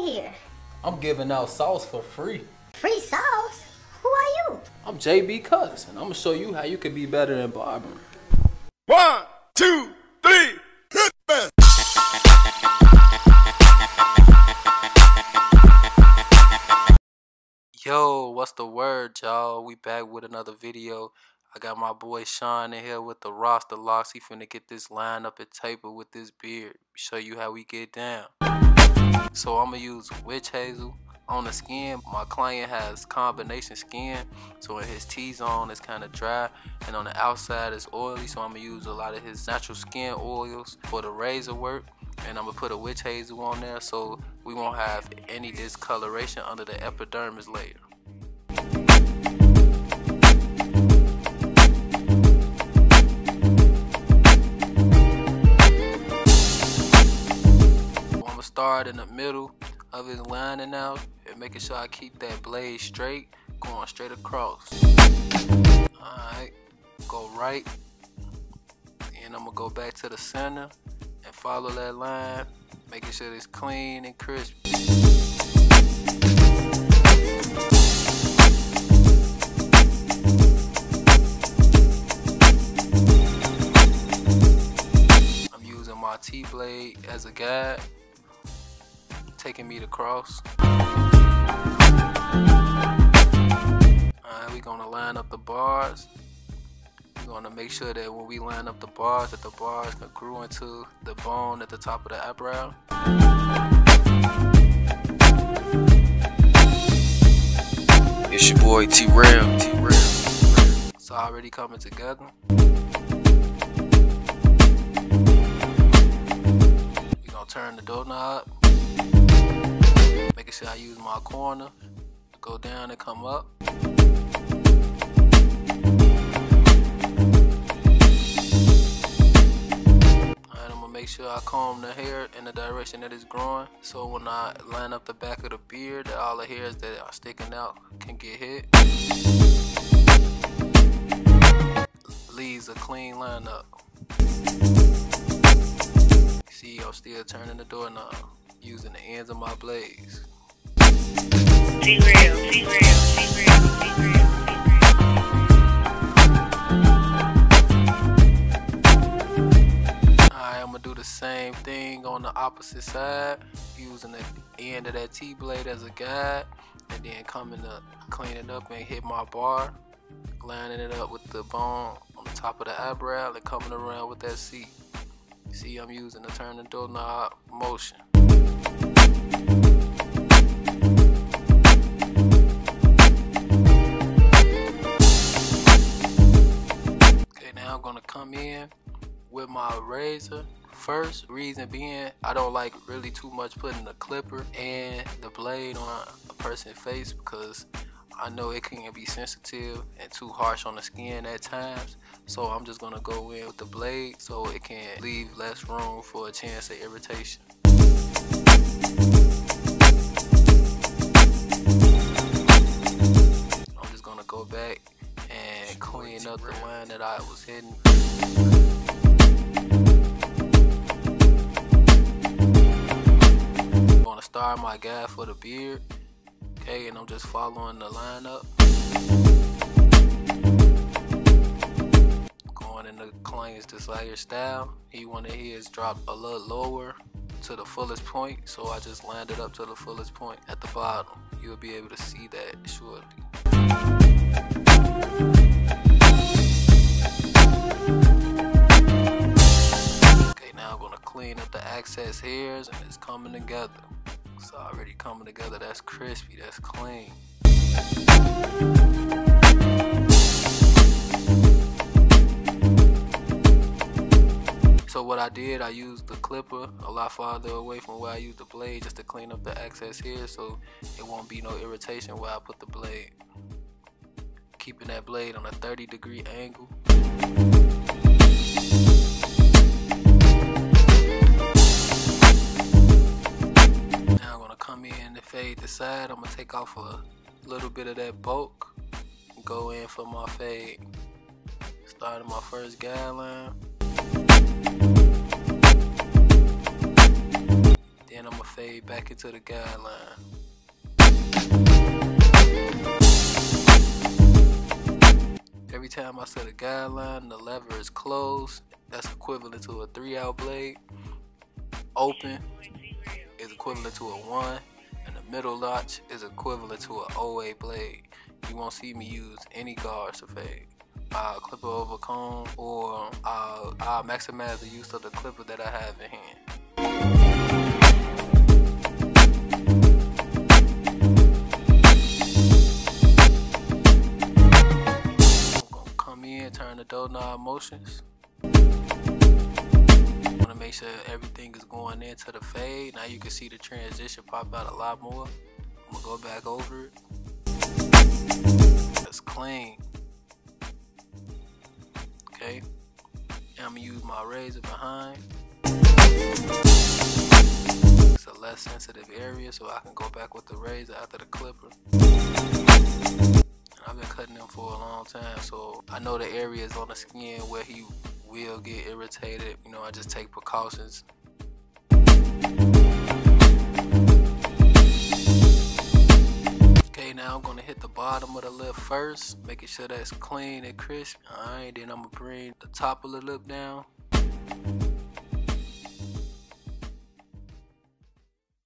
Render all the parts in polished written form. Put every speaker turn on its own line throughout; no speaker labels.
in here?
I'm giving out sauce for free.
Free sauce? Who are you?
I'm JB Cuts, and I'm gonna show you how you can be better than barbering.
1, 2, 3, hit me!
Yo, what's the word, y'all? We back with another video. I got my boy Sean in here with the roster locks. He finna get this line up and taper with this beard. Show you how we get down. So I'm gonna use witch hazel on the skin. My client has combination skin, so in his T-zone it's kind of dry, and on the outside it's oily, so I'm gonna use a lot of his natural skin oils for the razor work, and I'm gonna put a witch hazel on there so we won't have any discoloration under the epidermis layer. I'm gonna start in the middle of his lining out and making sure I keep that blade straight, going straight across. Alright, go right, and I'm gonna go back to the center and follow that line, making sure it's clean and crispy. I'm using my T-blade as a guide, taking me to cross. Alright, we're gonna line up the bars. We're gonna make sure that when we line up the bars, that the bars can grow into the bone at the top of the eyebrow.
It's your boy T-Rail.
It's already coming together. We're gonna turn the doorknob, making sure I use my corner to go down and come up. Make sure I comb the hair in the direction that it's growing, so when I line up the back of the beard, that all the hairs that are sticking out can get hit. Leaves a clean line up. See, I'm still turning the doorknob using the ends of my blades.
T-Rail.
Same thing on the opposite side, using the end of that T-blade as a guide, and then coming to clean it up and hit my bar, lining it up with the bone on the top of the eyebrow and coming around with that C. See, I'm using the turn the doorknob motion. Okay, now I'm gonna come in with my razor first. Reason being, I don't like really too much putting the clipper and the blade on a person's face, because I know it can be sensitive and too harsh on the skin at times. So I'm just gonna go in with the blade so it can leave less room for a chance of irritation. I'm just gonna go back and clean up the line that I was hitting. Start my guide for the beard, okay, and I'm just following the line up, going in the client's desired style. He wanted his drop a little lower to the fullest point, so I just lined it up to the fullest point at the bottom. You'll be able to see that shortly. Okay, now I'm gonna clean up the excess hairs, and it's coming together. It's already coming together. That's crispy, that's clean. So what I did, I used the clipper a lot farther away from where I used the blade, just to clean up the excess hair so it won't be no irritation where I put the blade. Keeping that blade on a 30-degree angle. Come in and fade the side. I'm gonna take off a little bit of that bulk and go in for my fade. Starting my first guideline. Then I'm gonna fade back into the guideline. Every time I set a guideline, the lever is closed. That's equivalent to a 3-out blade. Open is equivalent to a 1, and the middle notch is equivalent to an OA blade. You won't see me use any guards to fade. I'll clip it over comb, or I'll maximize the use of the clipper that I have in hand. Turn the door knob motions. Want to make sure everything is going into the fade. Now you can see the transition pop out a lot more. I'm gonna go back over it. That's clean. Okay. Now I'm gonna use my razor behind. It's a less sensitive area, so I can go back with the razor after the clipper. I've been cutting him for a long time, so I know the areas on the skin where he will get irritated. You know, I just take precautions. Okay, now I'm gonna hit the bottom of the lip first, making sure that's clean and crisp. Alright, then I'm gonna bring the top of the lip down.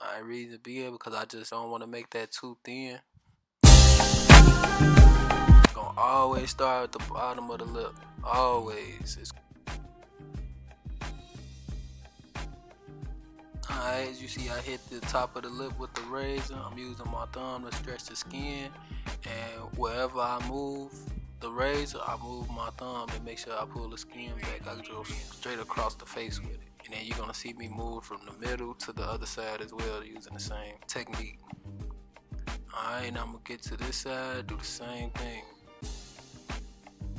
Alright, reason being because I just don't want to make that too thin. Gonna always start at the bottom of the lip. Always. Alright, as you see, I hit the top of the lip with the razor. I'm using my thumb to stretch the skin, and wherever I move the razor, I move my thumb and make sure I pull the skin back. I go straight across the face with it. And then you're gonna see me move from the middle to the other side as well, using the same technique. Alright, now I'm gonna get to this side, do the same thing.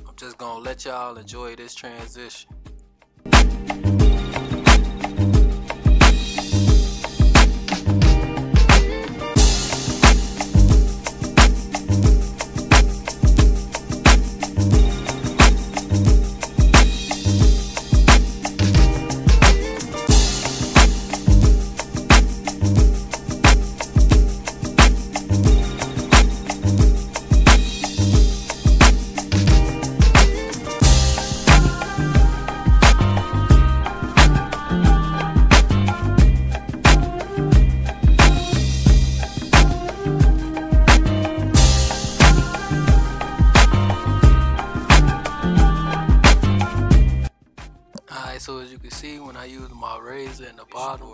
I'm just gonna let y'all enjoy this transition. So as you can see, when I use my razor in the bottom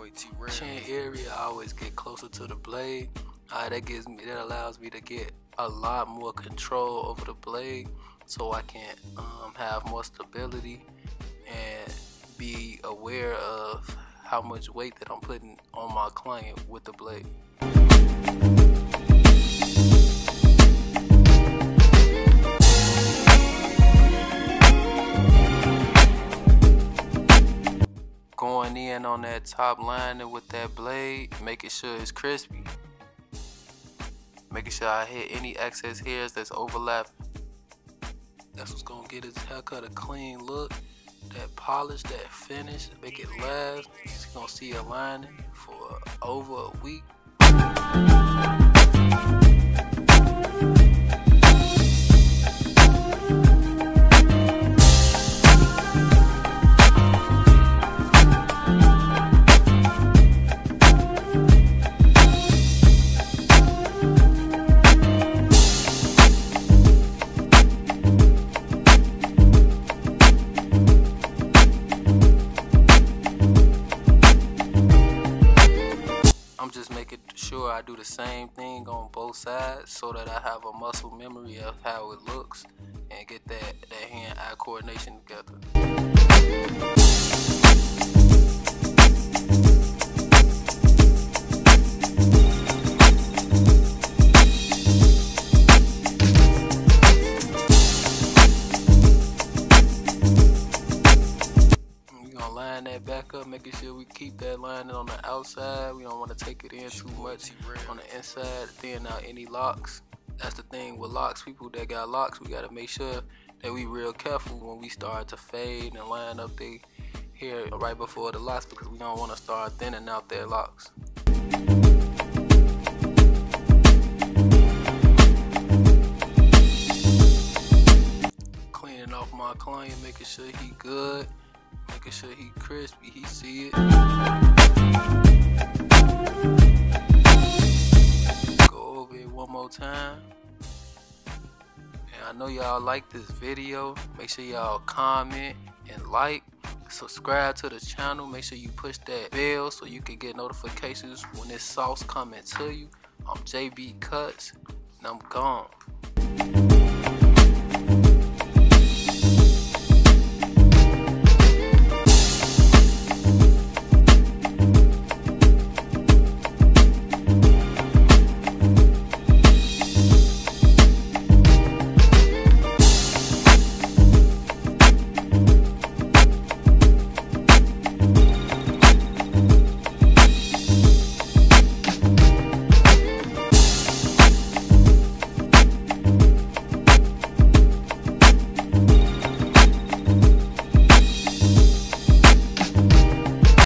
chin area, I always get closer to the blade. That allows me to get a lot more control over the blade, so I can have more stability and be aware of how much weight that I'm putting on my client with the blade. Going in on that top lining with that blade, making sure it's crispy. Making sure I hit any excess hairs that's overlapping. That's what's gonna get his haircut a clean look. That polish, that finish, make it last. You're gonna see a lining for over a week. Sure I do the same thing on both sides so that I have a muscle memory of how it looks and get that hand-eye coordination together. Line that back up, making sure we keep that lining on the outside. We don't want to take it in too much on the inside, thin out any locks. That's the thing with locks. People that got locks, we got to make sure that we real careful when we start to fade and line up their hair right before the locks, because we don't want to start thinning out their locks. off my client, making sure he good, making sure he crispy, he see it. Go over it one more time. And I know y'all like this video. Make sure y'all comment and like. Subscribe to the channel. Make sure you push that bell so you can get notifications when this sauce coming to you. I'm JB Cuts and I'm gone.